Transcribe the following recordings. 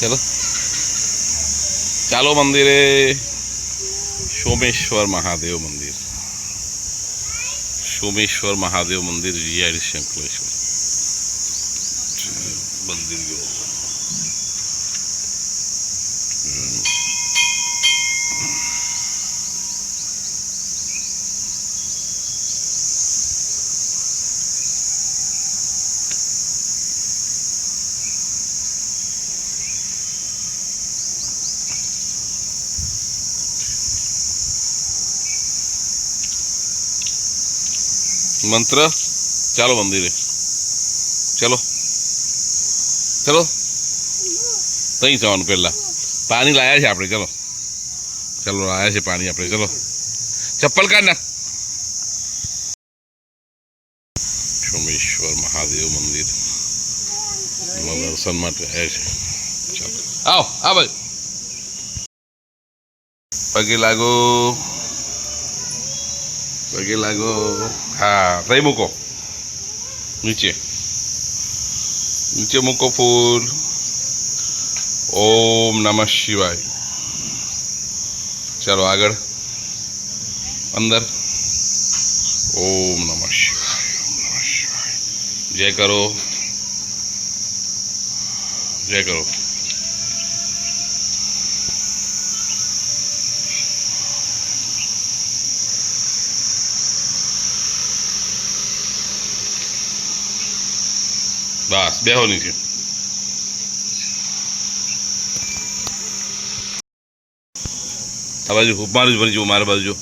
चलो चालो मंदिरे सोमेश्वर महादेव मंदिर, सोमेश्वर महादेव मंदिर जीआईडीसी अंकलेश्वर मंदिर गयो। मंत्र चालो मंदिर चलो चलो तई जवान पहला पानी लाया है आपने। चलो चलो लाया है पानी आपने। चलो चप्पल काढना। सोमेश्वर महादेव मंदिर दर्शन माटे आया है। चलो आओ आ भाई पगे लागो पगे लागो। हाँ तई मूको नीचे नीचे मूको फूल। ओम नमः शिवाय। चलो आगळ अंदर। ओम नमः शिवाय ओम नमः शिवाय। जय करो जय करो। बस बेहो नीचे। आ बाजू मारू भरजो मारा बाजू।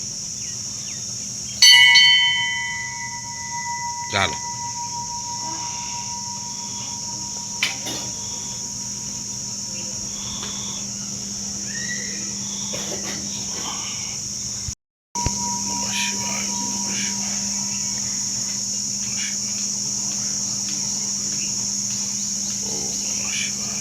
चालो नमः शिवाय नमः शिवाय। ओम नमः शिवाय।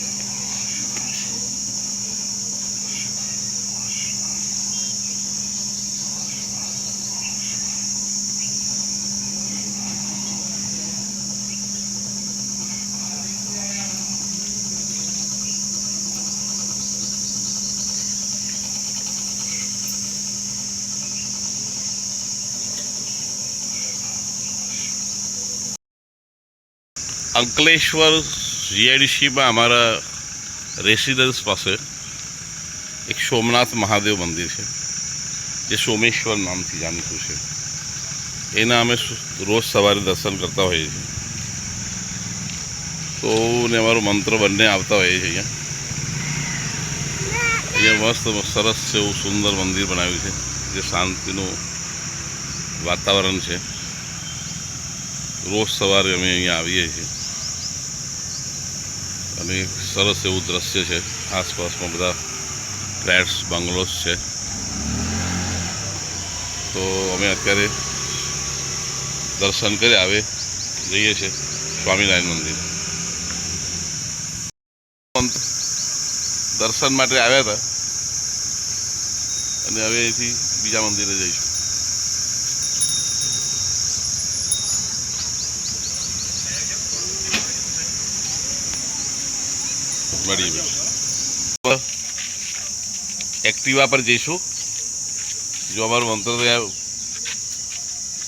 अंकलेश्वर जीआईडीसी में अमरा रेसिडेंस पास एक सोमनाथ महादेव मंदिर है जो सोमेश्वर नाम थी जानीतुं है। एना अमे रोज सवारे दर्शन करता होइए छीए। तो ने अमारो मंत्र बंने आवता होइए छीए। अहींया मस्त सरस से सुंदर मंदिर बनाव्युं छे जे शांतिनुं वातावरण है। रोज सवारे अमे अहींया आवीए छीए અને સરસ એવું દ્રશ્ય છે। આસપાસમાં બધા ફ્લેટ્સ બંગલોસ છે। તો અમે અત્યારે દર્શન કરી આવે જઈએ છીએ સ્વામિનારાયણ મંદિર। દર્શન માટે આવ્યા હતા અને હવે અહીંથી બીજા મંદિરે જઈશું। एक्टिवा पर जईशु जो अमर मंत्र तो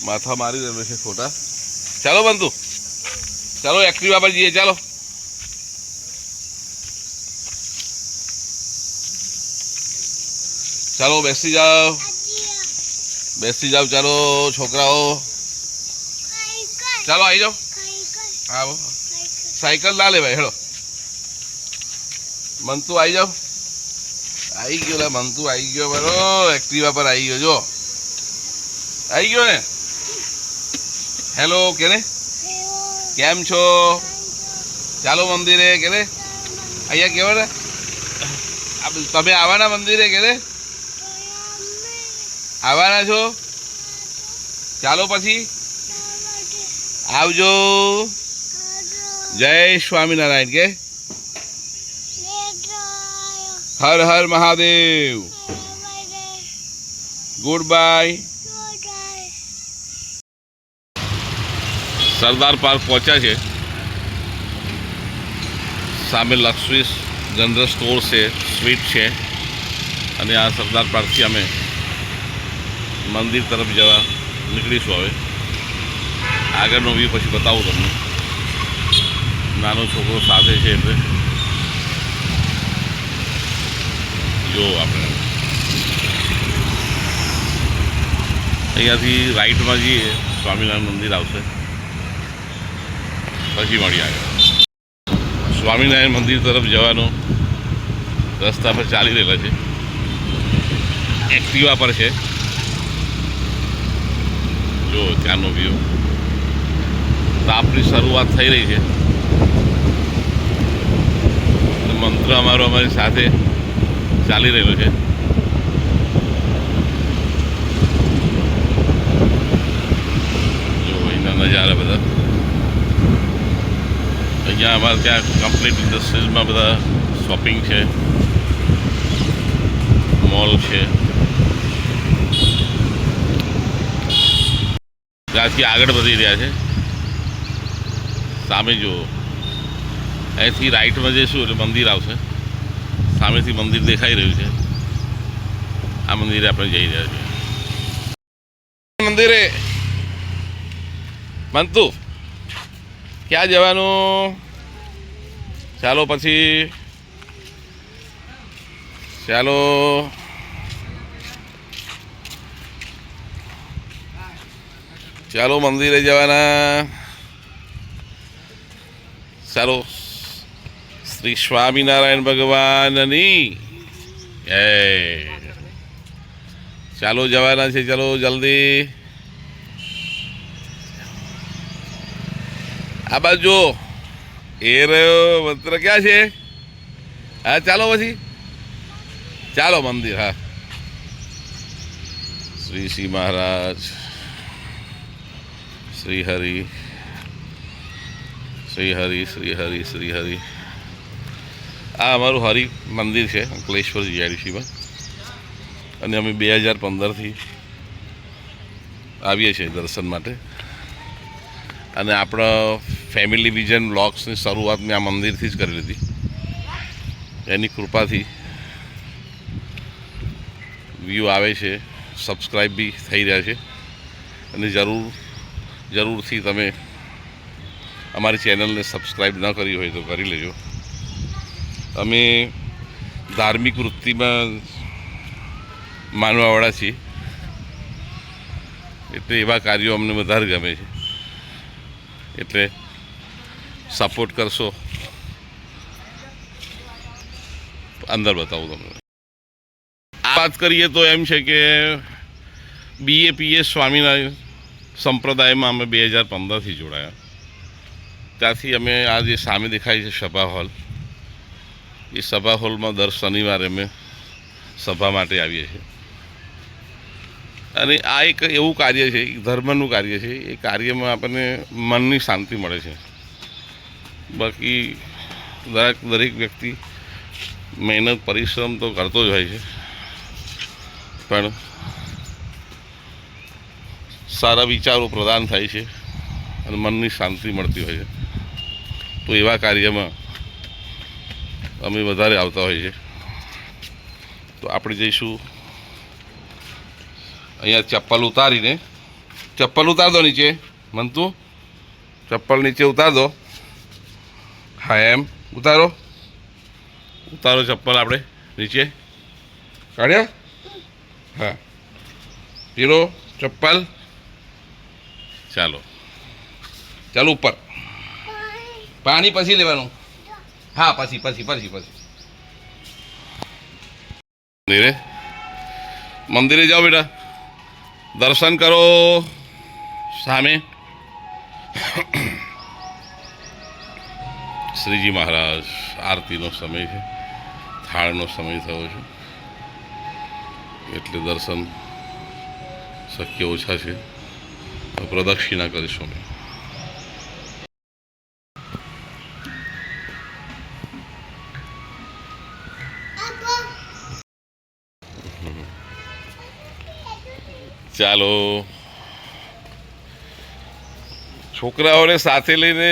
माथा मारी रहे है खोटा। चलो बंधु चलो एक्टिवा पर जाइए। चलो चलो बेसी जाओ चलो छोकराओ चलो आई जाओ। हाँ साइकिल ना ले भाई हेलो मंतु आई जाओ। आई गयो ला मंतु आई गयो बरो एक्टिवा पर आई गयो जो आई गयो ने। हेलो केने केम छो चालो मंदिरे केने अहींया केवो ने तमे आवाना मंदिरे केने आवाना छो। चालो पछी आवजो। जय स्वामीनारायण के हर हर Mahadev. Good bye. Sardar park पहुंचा है। सामे लक्ष्मी જનરલ સ્ટોર છે, સ્વીટ છે, અને આ સરદાર પાર્કથી અમે મંદિર તરફ જવા નીકળીશું. હવે આગળનો વ્યૂ પછી બતાવું તમને. નાનો છોકરો સાથે છે એટલે જો આપણે અહીંયાથી રાઈટમાં જઈએ, સ્વામિનારાયણ મંદિર આવશે, પછી મળીએ આગળ. સ્વામિનારાયણ મંદિર તરફ જવાનો રસ્તા પર ચાલી રહેલા છે, એક્ટિવા પર છે. જો ત્યાંનો વ્યૂ. તાપની શરૂઆત થઈ રહી છે. મંત્ર અમારો અમારી સાથે ચાલી રહેલો છે. જો અહીંના નજારા બધા. અહીંયા અમારે ત્યાં કમ્પ્લીટ ઇન્ડસ્ટ્રીઝમાં બધા શોપિંગ છે, મોલ છે. ત્યાંથી આગળ વધી રહ્યા છે. સામે જુઓ, અહીંથી રાઈટમાં જઈશું એટલે મંદિર આવશે. સામેથી મંદિર દેખાઈ રહ્યું છે. આ મંદિરે આપણે જઈ રહ્યા છીએ. મંદિરે મંતુ ક્યાં જવાનું? ચાલો પછી, ચાલો ચાલો મંદિરે જવાના. ચાલો, શ્રી સ્વામિનારાયણ ભગવાનની જય. ચાલો જવાના છે, ચાલો જલ્દી. આ બાજુ એ રહ્યો મંત્ર ક્યાં છે? હા ચાલો પછી, ચાલો મંદિર. હા, શ્રી મહારાજ, શ્રી હરિ, શ્રી હરિ, શ્રી હરિ, શ્રી હરિ. આ અમારું હરિ મંદિર છે અંકલેશ્વર જીઆઈડીસીમાં, અને અમે 2015થી આવીએ છીએ દર્શન માટે. અને આપણા ફેમિલી વિઝન બ્લોગ્સની શરૂઆત મેં આ મંદિરથી જ કરી લીધી. એની કૃપાથી વ્યૂ આવે છે, સબસ્ક્રાઈબ બી થઈ રહ્યા છે. અને જરૂરથી તમે અમારી ચેનલને સબસ્ક્રાઈબ ન કરી હોય તો કરી લેજો. અમે ધાર્મિક વૃત્તિમાં માનવાવાળા છીએ, એટલે એવા કાર્યો અમને વધારે ગમે છે. એટલે સપોર્ટ કરશો. અંદર બતાવું તમને. આ વાત કરીએ તો એમ છે કે BAPS સ્વામિનારાયણ સંપ્રદાયમાં અમે 2015થી જોડાયા. ત્યાંથી અમે આ જે સામે દેખાય છે સભા હોલ, એ સભા હોલમાં દર શનિવારે અમે સભા માટે આવીએ છીએ. અને આ એક એવું કાર્ય છે, ધર્મનું કાર્ય છે. એ કાર્યમાં આપણને મનની શાંતિ મળે છે. બાકી દરેક વ્યક્તિ મહેનત પરિશ્રમ તો કરતો જ હોય છે, પણ સારા વિચારો પ્રદાન થાય છે અને મનની શાંતિ મળતી હોય છે. તો એવા કાર્યમાં અમે વધારે આવતા હોઈએ છીએ. તો આપણે જઈશું. અહીંયા ચપ્પલ ઉતારીને, ચપ્પલ ઉતાર દો નીચે. મંતુ, ચપ્પલ નીચે ઉતાર દો. હા એમ ઉતારો, ઉતારો ચપ્પલ. આપણે નીચે કાઢ્યા. હા, પીરો ચપ્પલ. ચાલો ચાલો ઉપર. પાણી પછી લેવાનું. હા પછી. મંદિરે જાઓ બેટા, દર્શન કરો. સામે શ્રીજી મહારાજ. આરતીનો સમય છે, થાળનો સમય થયો છે, એટલે દર્શન શક્ય ઓછા છે. તો પ્રદક્ષિણા કરીશું અમે. ચાલો, છોકરાઓને સાથે લઈને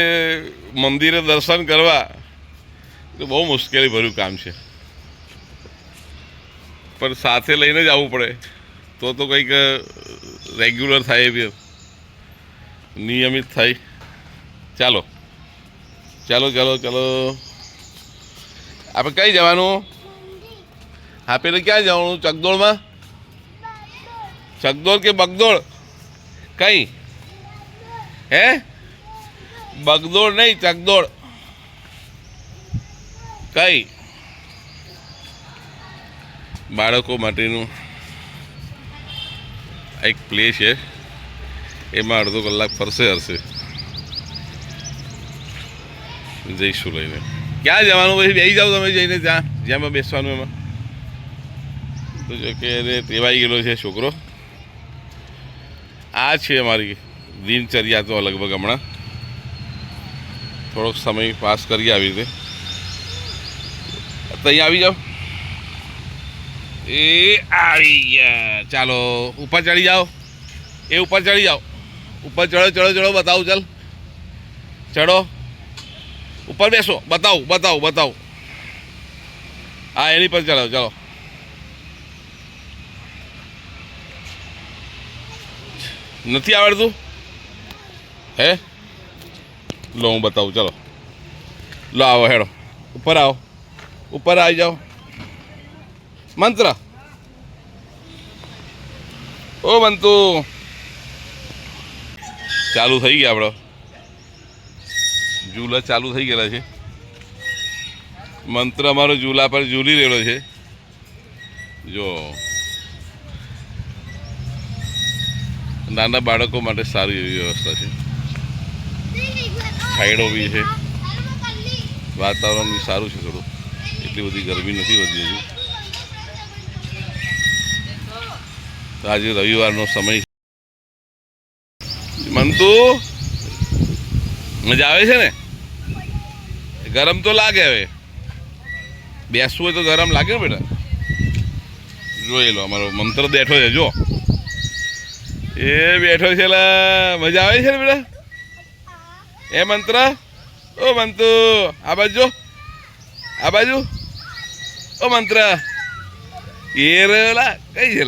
મંદિરે દર્શન કરવા તો બહુ મુશ્કેલી ભર્યું કામ છે, પણ સાથે લઈને જ આવવું પડે તો કંઈક રેગ્યુલર થાય, બી નિયમિત થાય. ચાલો ચાલો ચાલો ચાલો, આપણે કઈ જવાનું? હા, પેલે ક્યાં જવાનું? ચકદોડમાં? ચકદોડ કે બગદોડ? કઈ? હે? બગદોડ નહીં, ચકદોડ. કઈ? બાળકો માટેનું એક પ્લે છે, એમાં અડધો કલાક ફરશે હશે. જઈશું લઈને. ક્યાં જવાનું? પછી બેસી જાઓ તમે જઈને, જ્યાં બેસવાનું એમાં. તો જો કે ટેવાઈ ગયેલો છે છોકરો. આ છે અમારી દિનચર્યા. તો લગભગ હમણાં થોડોક સમય પાસ કરીએ આવી રીતે. તો અહીંયા આવી જાઓ. એ આવી ગયા. ચાલો ઉપર ચડી જાઓ. એ ઉપર ચડી જાઓ. ઉપર ચડો ચડો ચડો, બતાવું. ચાલ ચડો, ઉપર બેસો. બતાવું. હા, એની પર ચડો. ચાલો. નથી આવડતું? હે? લો હું બતાવું. ચાલો લો, આવો, હેડો ઉપર. આવો, ઉપર આવી જાઓ. મંત્ર. ઓ મંતુ, ચાલુ થઈ ગયા આપણો ઝૂલા. ચાલુ થઈ ગયેલા છે. મંત્ર અમારો ઝૂલા પર ઝૂલી રહેલો છે. જો નાના બાળકો માટે સારી એવી વ્યવસ્થા છે. છાંયડો બી છે, વાતાવરણ બી સારું છે. થોડું એટલી બધી ગરમી નથી વધી હજુ. તો આજે રવિવારનો સમય. મંતુ, મજા આવે છે ને? ગરમ તો લાગે. હવે બેસવું હોય તો ગરમ લાગે ને બેટા. જોઈ લો, અમારો મંત્ર બેઠો છે. જો એ બેઠો છે. મજા આવે છે ને બેટા? એ મંત્ર. ઓ મંતુ, આ બાજુ, આ બાજુ. ઓ મંત્ર, એ રેલા કઈ છે?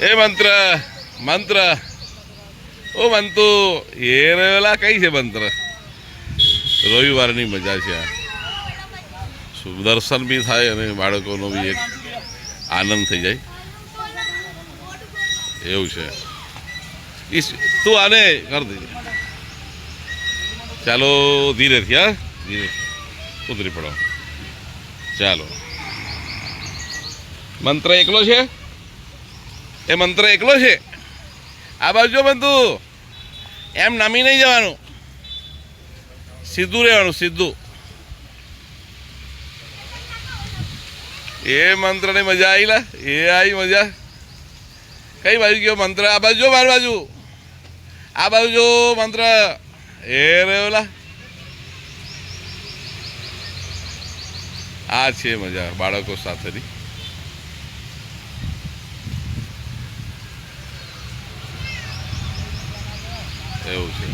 એ મંત્ર, ઓ મંતુ, એ રેલા કઈ છે? મંત્ર. રવિવારની મજા છે આ. દર્શન બી થાય અને બાળકોનો બી એક આનંદ થઈ જાય એવું છે. તું આને કરી દેજે. ચાલો ધીરેથી. હા, ધીરે ઉતરી પડો. ચાલો. મંત્ર એકલો છે? એ મંત્ર એકલો છે? આ બાજુ બધું એમ નમી નહીં જવાનું, સીધું રહેવાનું, સીધું. એ મંત્રની મજા આવી. એ આવી મજા. કઈ બાજુ ગયો મંત્ર? આ બાજુ, મારી બાજુ. આ બાજુ મંત્ર. એ રેલા. આ છે મજા બાળકો સાથેની. એવું છે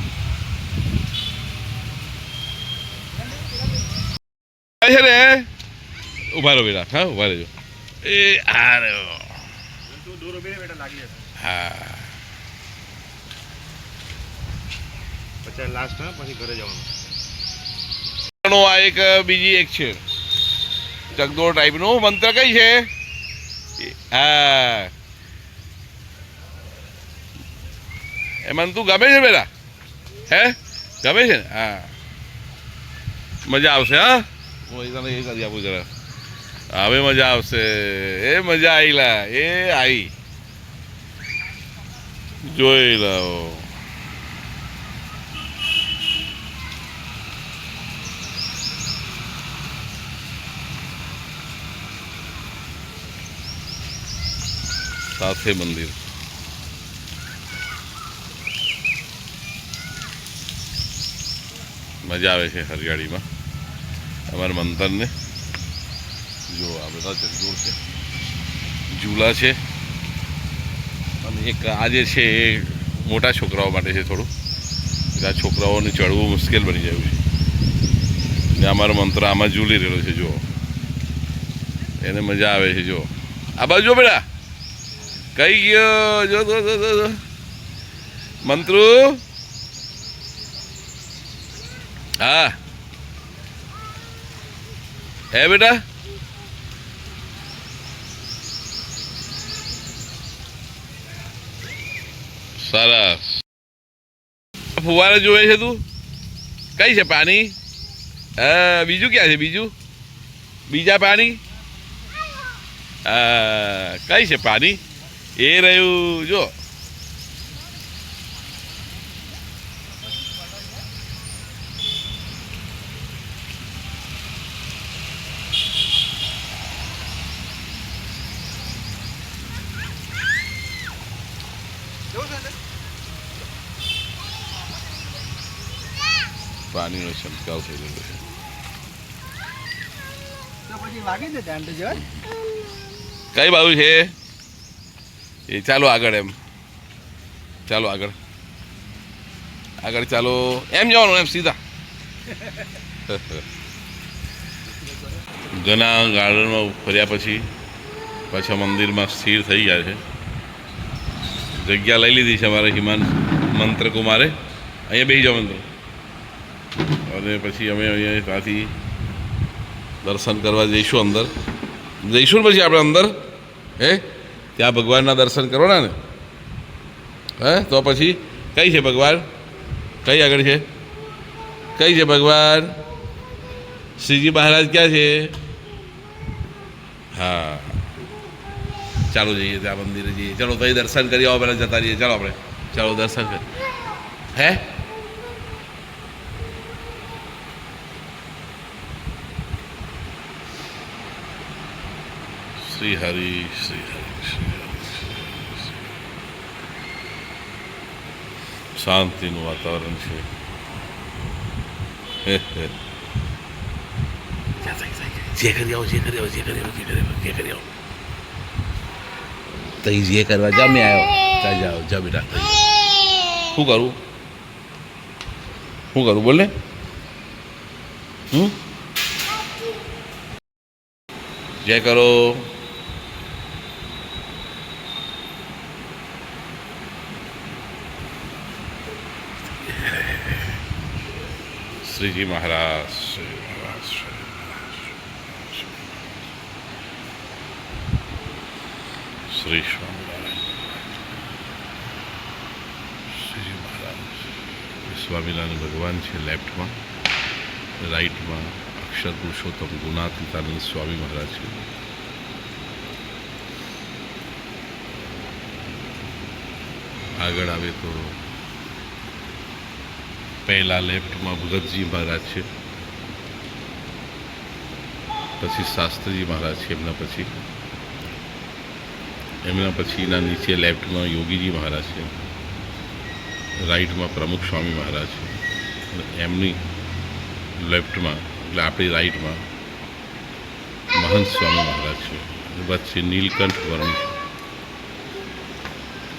ને. ઉભા રહો બેટા. હા, ઉભા રહેજો. એ આ રહ્યો. હા, પછી લાસ્ટ. પછી ઘરે જવાનું. આ એક બીજી એક છે ચકદોડ ટાઈપનું. મંત્ર કઈ છે? હા, એમાં તું ગમે છે બેટા? હે, ગમે છે ને? હા, મજા આવશે. હા, હું તને એ કરી આપું જરા. હવે મજા આવશે. એ મજા આવી. એ આવી. જોઈ લો. સાથે મંદિર. મજા આવે છે હરિયાળીમાં અમારા મંતરને. જો આ બધા ચકડોળ છે, ઝૂલા છે, અને એક આ જે છે એ મોટા છોકરાઓ માટે છે થોડું, એટલે આ છોકરાઓને ચડવું મુશ્કેલ બની જાય છે. ને અમારો મંત્ર આમાં ઝૂલી રહેલો છે, જુઓ એને મજા આવે છે. જો આ બાજુ જો બેટા કઈ ગયો, જો મંત્રુ. હા હે બેટા, સરસ. ફુવારા જોવે છે તું? કઈ છે પાણી? હા, બીજું ક્યાં છે? બીજા પાણી કઈ છે પાણી? એ રહ્યું જો. પાણીનો છંટકાવ થઈ રહ્યો છે. કઈ બાજુ છે એ? ચાલો આગળ, એમ ચાલો આગળ ચાલો, એમ જવાનું, એમ સીધા. ઘણા ગાર્ડનમાં ફર્યા પછી પાછા મંદિરમાં સ્થિર થઈ ગયા છે. જગ્યા લઈ લીધી છે અમારે મંત્ર કુમારે. અહીંયા બેસી જાઓ મંત્ર. અને પછી અમે અહીંયા ત્યાંથી દર્શન કરવા જઈશું, અંદર જઈશું ને પછી આપણે અંદર. હે, ત્યાં ભગવાનના દર્શન કરવાના ને? હે, તો પછી કઈ છે ભગવાન? કઈ આગળ છે? કઈ છે ભગવાન? શ્રીજી મહારાજ ક્યાં છે? હા, ચાલો જઈએ ત્યાં મંદિરે જઈએ. ચાલો તો દર્શન કરી આવો, પહેલાં જતા રહીએ. ચાલો આપણે, ચાલો દર્શન કરી. હે, શ્રી હરિ, શ્રી હરિ, શ્રી હરિ. શાંતિનું વાતાવરણ છે. જે કરી આવો. તઈ જે કરવા જા, મેં આવ્યો. ત્યાં જાઓ, જા બેટા. શું કરું બોલ ને? જય કરો. શ્રીજી મહારાજ, શ્રી સ્વામિનારાયણ. શ્રીજી મહારાજ સ્વામિનારાયણ ભગવાન છે લેફ્ટમાં, રાઈટમાં અક્ષર પુરુષોત્તમ ગુણાતીતાનંદ સ્વામી મહારાજ છે. આગળ આવે તો પહેલા લેફ્ટમાં ભગતજી મહારાજ છે, પછી શાસ્ત્રીજી મહારાજ છે, એમના પછીના નીચે લેફ્ટમાં યોગીજી મહારાજ છે, રાઈટમાં પ્રમુખ સ્વામી મહારાજ છે, એમની લેફ્ટમાં એટલે આપણી રાઈટમાં મહંત સ્વામી મહારાજ છે, વચ્ચે નીલકંઠ વર્મ છે.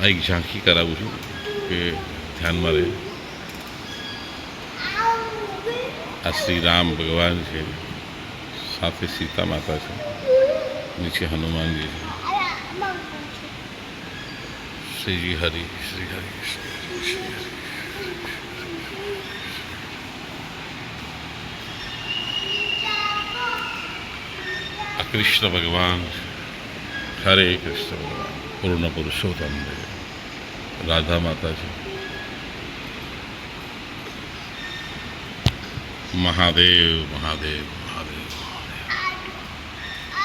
આ એક ઝાંખી કરાવું છું કે ધ્યાનમાં રહે. આ શ્રી રામ ભગવાન છે, સાથે સીતા માતા છે, નીચે હનુમાનજી છે. શ્રીજી હરિ, શ્રી હરિ, શ્રી હરિ, શ્રી હરિ. આ કૃષ્ણ ભગવાન, હરે કૃષ્ણ ભગવાન પૂર્ણ પુરુષોત્તમ દેવ. રાધા માતા છે, મહાદેવ મહાદેવ મહાદેવ.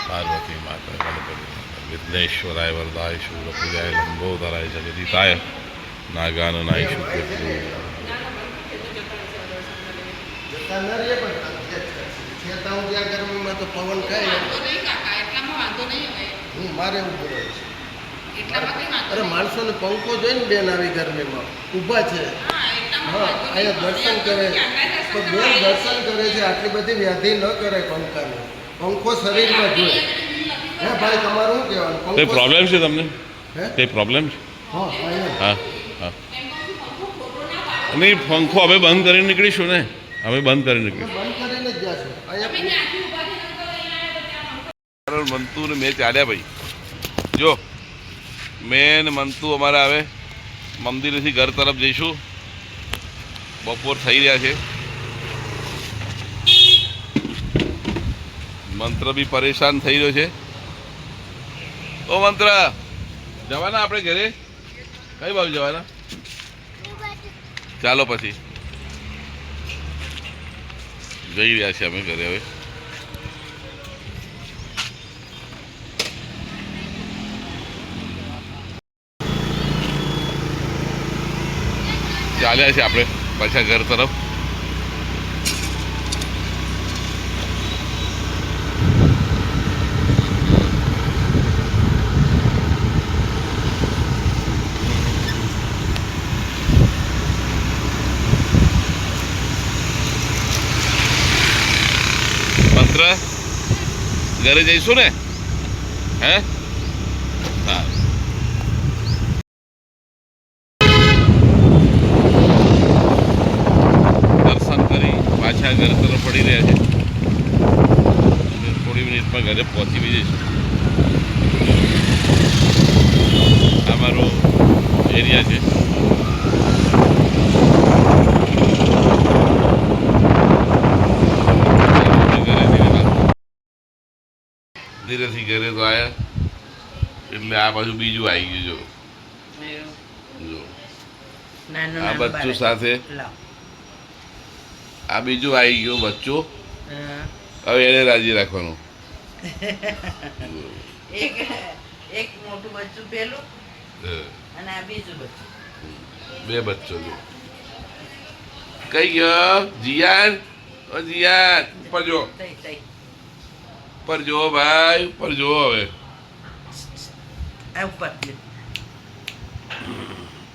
પાર્વતી માતા, ગણપતિ માતા, વિઘ્નેશ્વરાય વરદાય શૂરપૂજાય લંબોદરાય જગદીતાય નાગાનનાય શુક્રપ્રુ. પવન ખાય મારે એવું બોલે છે. અરે માણસોને પંખો જોઈને બેન આવી ગરમીમાં ઊભા છે. હા, અહીંયા દર્શન કરે તો બેન દર્શન કરે છે. આટલી બધી વ્યાધિ ન કરે પંખાની. પંખો શરીરમાં જોઈએ. હે ભાઈ, તમારું શું કહેવાનું? કઈ પંખો પ્રોબ્લેમ છે તમને? હે? કઈ પ્રોબ્લેમ છે? હા, અહીંયા. હા હા નહીં, પંખો હવે બંધ કરીને નીકળીશું ને, હવે બંધ કરીને નીકળીશું. બંધ કરીને જ જશે અહીંયા. મંતુ ને મેં ચાલ્યા ભાઈ. જો મેં ને મંતુ અમારા હવે મંદિરેથી ઘર તરફ જઈશું. બપોર થઈ રહ્યા છે. મંત્ર બી પરેશાન થઈ રહ્યો છે. ઓ મંત્ર, જવાના આપણે ઘરે? કઈ બાજુ જવાના? ચાલો પછી જઈ રહ્યા છીએ અમે ઘરે હવે. ચાલ્યા છે આપણે પાછા ઘર તરફ. મંત્ર, ઘરે જઈશું ને? હે? હા. દર્શન કરી પાછા ઘર તરફ પડી રહ્યા છે. થોડી મિનિટમાં ઘરે પહોંચી બી જઈશું. આ મારો એરિયા છે. ધીરેથી ઘરે તો આવ્યા એટલે આ બાજુ બીજું આવી ગયું. જો આ બચ્ચું સાથે આ બીજું આવી ગયું બચ્ચું. હવે એને રાજી રાખવાનું. એક મોટું બચ્ચું પેલું અને આ બીજું બચ્ચું. બે બચ્ચો જો. કઈ ગયો જીયાન? ઓ જીયાન, ઉપર જો, ઉપર જો ભાઈ, ઉપર જો. હવે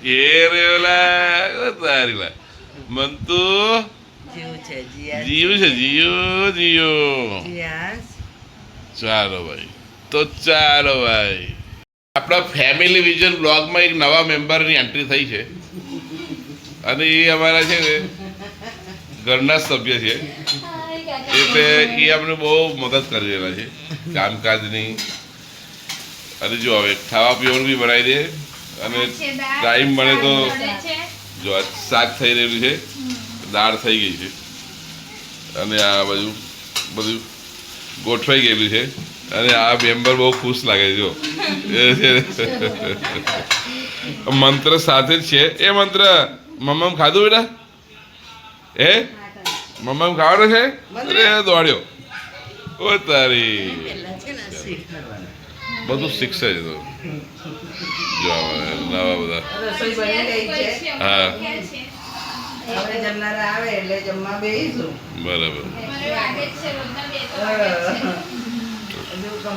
એ રેલા તારી લા મંતુ જીવ છે જીવ. ચાલો ભાઈ, તો ચાલો ભાઈ. આપણા ફેમિલી વિઝન બ્લોગમાં એક નવા મેમ્બરની એન્ટ્રી થઈ છે અને એ અમારા છે ને ઘરના સભ્ય છે. એટલે એ અમને બહુ મદદ કરી રહેલા છે કામકાજની. અને જો હવે ખાવા પીવાનું બી બનાવી દે અને ટાઈમ મળે તો જો શાક થઈ રહેલું છે, દાળ થઈ ગઈ છે અને આ બધું ગોઠવાઈ ગયેલું છે. અને આ મેમ્બર બહુ ખુશ લાગે છે. જો મંત્ર સાથે જ છે. એ મંત્ર મમ્મા ખાધું બેટા? એ મમ્મા ખાવાનો છે? અરે દોડ્યો. ઓ તારી બધું શીખશે જ તો. જો નવા બધા. હા બરાબર.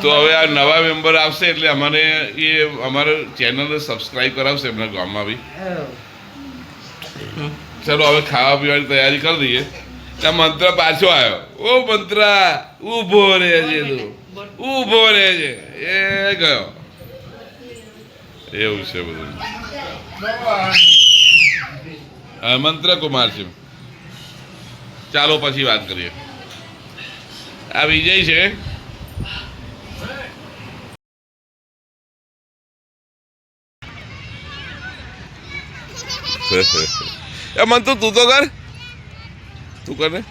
તો હવે આ નવા મેમ્બર આવશે એટલે અમને એ અમારા ચેનલને સબસ્ક્રાઈબ કરાવશે એમના ગામમાં બી. ચલો હવે ખાવા પીવાની તૈયારી કરી દઈએ. ત્યાં મંત્ર પાછો આવ્યો. ઓ મંત્ર, ઊભો રહે છે તું, ઊભો રહે છે. એ ગયો. એવું છે બધું. હા, મંત્ર કુમાર છે. ચાલો પછી વાત કરીએ. આ વિજય છે. એ મન તું તો કર, તું કર ને.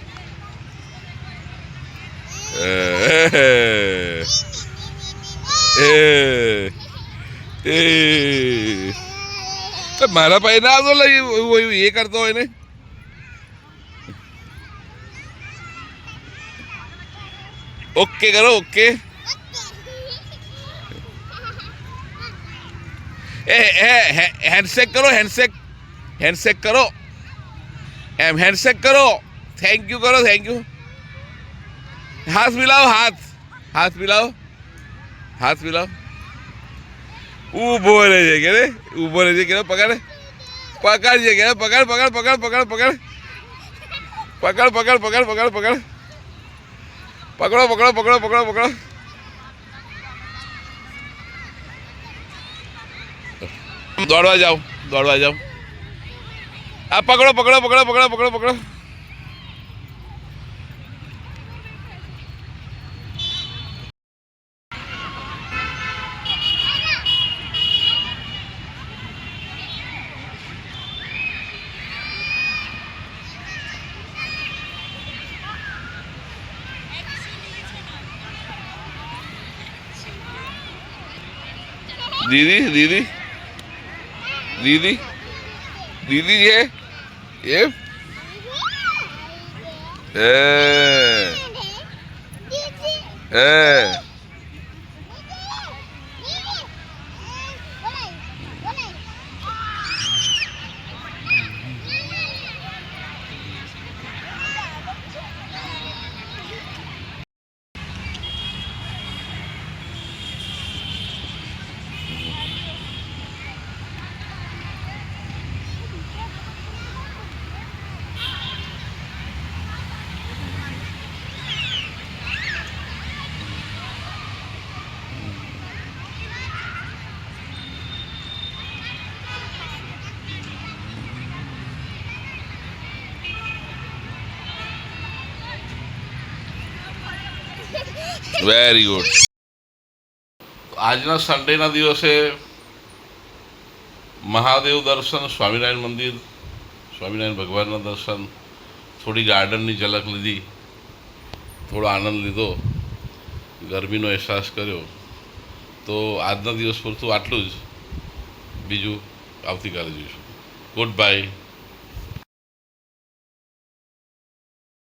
મારા પાસે ના આવતો લઈ એ કરતો હોય ને. ઓકે કરો, ઓકે. હેન્ડશેક કરો, હેન્ડશેક કરો. એમ હેન્ડશેક કરો. થેન્ક યુ કરો, થેન્ક યુ. હાથ મિલાવો, હાથ મિલાવો, હાથ મિલાવો. ઊભો રહે છે કે ઊભો રહે છે કે પકડ, પકડજે કે પકડ, પકડ, પકડ, પકડ, પકડ, પકડ, પકડ, પકડ, પકડ, પકડ. પકડો પકડો પકડો પકડો પકડો. દોડવા જાઓ દોડવા જાઓ. આ પકડો પકડો પકડો પકડો પકડો પકડો. દીદી દીદી દીદી દીદી છે એમ હે વેરી ગુડ. આજના સન્ડેના દિવસે મહાદેવ દર્શન, સ્વામિનારાયણ મંદિર, સ્વામિનારાયણ ભગવાનના દર્શન, થોડી ગાર્ડનની ઝલક લીધી, થોડો આનંદ લીધો, ગરમીનો અહેસાસ કર્યો. તો આજના દિવસ પૂરતું આટલું જ. બીજું આવતીકાલે જોઈશું. Good bye.